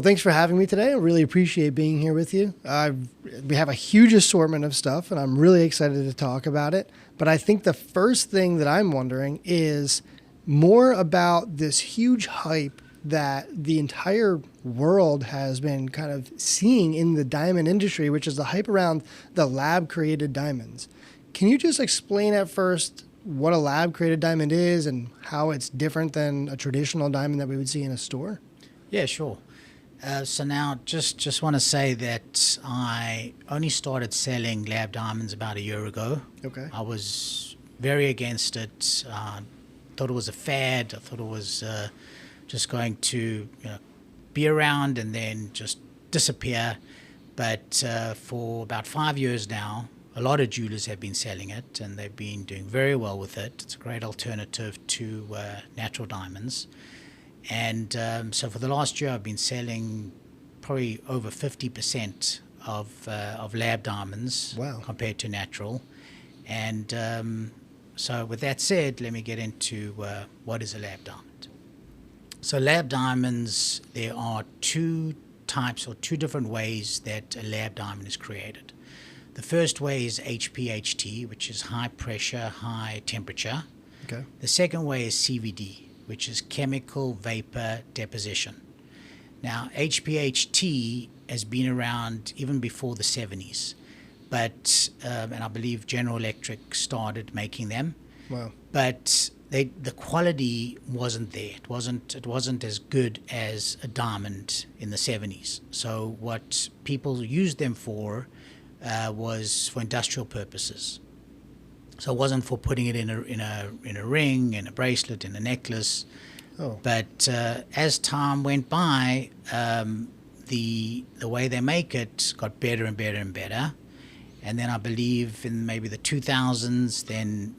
thanks for having me today. I really appreciate being here with you. We have a huge assortment of stuff, and I'm really excited to talk about it. But I think the first thing that I'm wondering is more about this huge hype that the entire world has been kind of seeing in the diamond industry, which is the hype around the lab-created diamonds. Can you just explain at first what a lab-created diamond is and how it's different than a traditional diamond that we would see in a store? Yeah, sure. So now just want to say that I only started selling lab diamonds about a year ago. Okay. I was very against it. Thought it was a fad. I thought it was just going to be around and then just disappear. But for about 5 years now, a lot of jewelers have been selling it, and they've been doing very well with it. It's a great alternative to natural diamonds. And so for the last year, I've been selling probably over 50% of lab diamonds. Wow. Compared to natural. And so with that said, let me get into what is a lab diamond. So lab diamonds, there are two types or two different ways that a lab diamond is created. The first way is Hpht, which is high pressure, high temperature. Okay. The second way is CVD, which is chemical vapor deposition. Now, Hpht has been around even before the 70s, but and I believe General Electric started making them. Wow. But the quality wasn't there. It wasn't as good as a diamond in the 70s. So what people used them for was for industrial purposes. So it wasn't for putting it in a ring, in a bracelet, in a necklace. Oh. But as time went by, the way they make it got better and better and better. And then I believe in maybe the 2000s, then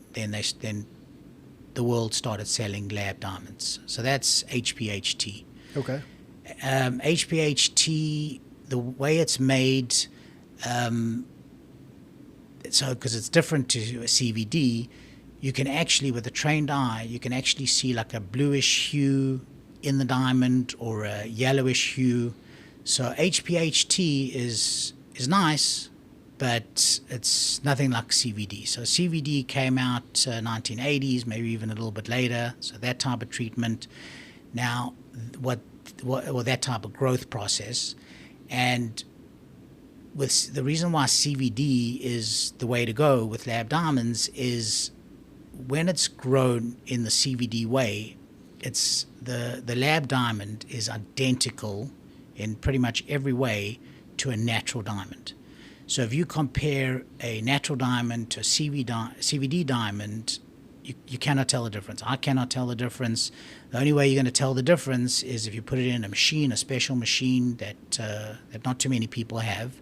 the world started selling lab diamonds. So that's Hpht. Okay. Hpht, the way it's made, so because it's different to a CVD, you can actually, with a trained eye, you can actually see like a bluish hue in the diamond or a yellowish hue. So Hpht is nice, but it's nothing like CVD. So CVD came out 1980s, maybe even a little bit later. So that type of treatment. Now, that type of growth process, and with the reason why CVD is the way to go with lab diamonds is when it's grown in the CVD way, it's the lab diamond is identical in pretty much every way to a natural diamond. So if you compare a natural diamond to a CVD diamond, you cannot tell the difference. I cannot tell the difference. The only way you're going to tell the difference is if you put it in a machine, a special machine that not too many people have.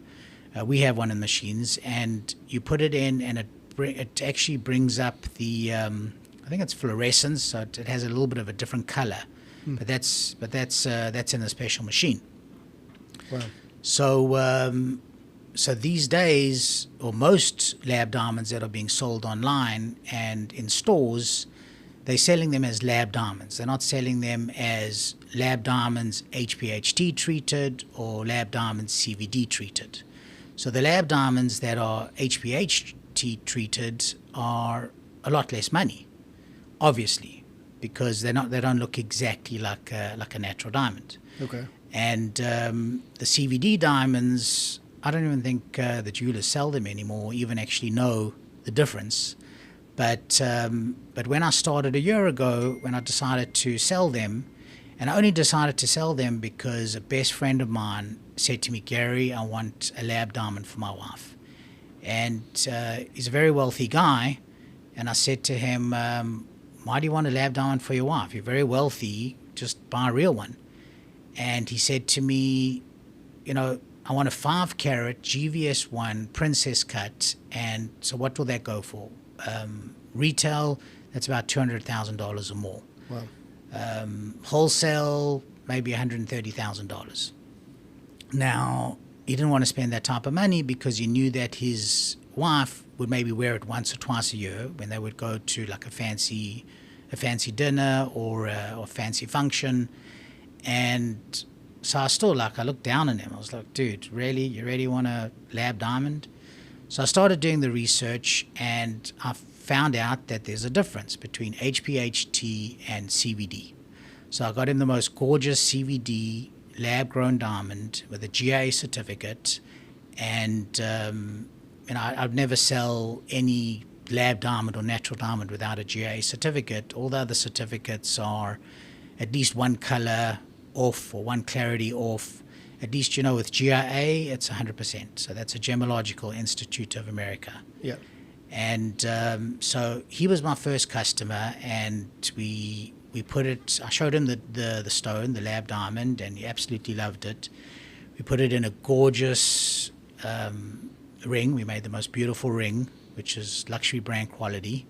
We have one of the machines, and you put it in, and it actually brings up the I think it's fluorescence, so it has a little bit of a different color. But that's in a special machine. Wow. So these days, or most lab diamonds that are being sold online and in stores, they're selling them as lab diamonds. They're not selling them as lab diamonds Hpht treated or lab diamonds CVD treated. So the lab diamonds that are Hpht treated are a lot less money, obviously, because they don't look exactly like a natural diamond. Okay. And the CVD diamonds, I don't even think the jewelers sell them anymore, even actually know the difference. But when I started a year ago, when I decided to sell them, and I only decided to sell them because a best friend of mine said to me, Gary, I want a lab diamond for my wife. And he's a very wealthy guy. And I said to him, why do you want a lab diamond for your wife? You're very wealthy, just buy a real one. And he said to me, I want a 5-carat GVS 1 princess cut, and so what will that go for? Retail, that's about $200,000 or more. Wow. Wholesale, maybe $130,000. Now, he didn't want to spend that type of money because he knew that his wife would maybe wear it once or twice a year when they would go to like a fancy fancy dinner or a fancy function. And So I looked down on him. I was like, dude, really? You really want a lab diamond? So I started doing the research, and I found out that there's a difference between Hpht and CVD. So I got him the most gorgeous CVD lab-grown diamond with a GIA certificate, and I'd never sell any lab diamond or natural diamond without a GIA certificate. All the other certificates are at least one color off or one clarity off. At least, with GIA, it's 100%. So that's a Gemological Institute of America. Yeah. And so he was my first customer, and we put it, I showed him the stone, the lab diamond, and he absolutely loved it. We put it in a gorgeous ring. We made the most beautiful ring, which is luxury brand quality.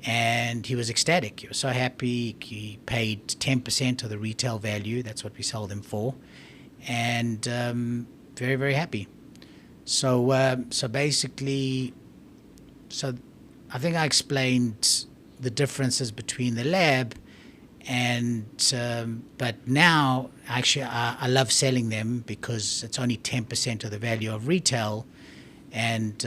And he was ecstatic. He was so happy. He paid 10% of the retail value. That's what we sold him for. And very, very happy. So basically, I think I explained the differences between the lab and but now actually I love selling them because it's only 10% of the value of retail, and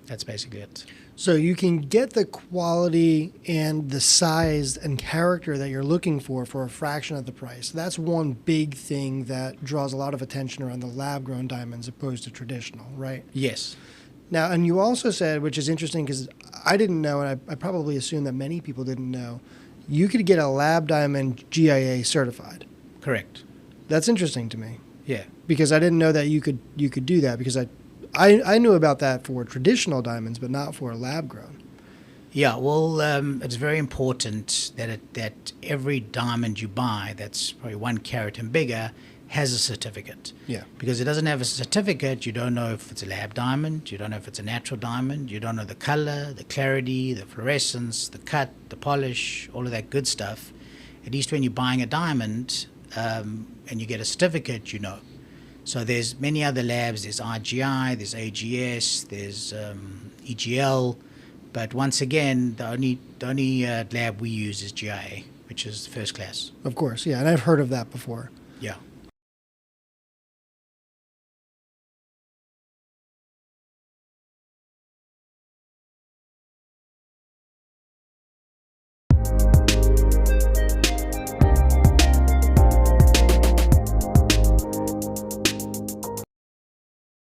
that's basically it. So you can get the quality and the size and character that you're looking for a fraction of the price. That's one big thing that draws a lot of attention around the lab-grown diamonds opposed to traditional, right? Yes. Now, and you also said, which is interesting because I didn't know, and I probably assume that many people didn't know, you could get a lab diamond GIA certified. Correct. That's interesting to me. Yeah. Because I didn't know that you could do that, because I knew about that for traditional diamonds, but not for lab grown. Yeah, well, it's very important that every diamond you buy that's probably 1 carat and bigger has a certificate. Yeah. Because it doesn't have a certificate, you don't know if it's a lab diamond, you don't know if it's a natural diamond, you don't know the color, the clarity, the fluorescence, the cut, the polish, all of that good stuff. At least when you're buying a diamond and you get a certificate, you know. So there's many other labs. There's IGI, there's AGS, there's EGL, but once again, the only lab we use is GIA, which is first class. Of course, yeah, and I've heard of that before. Yeah.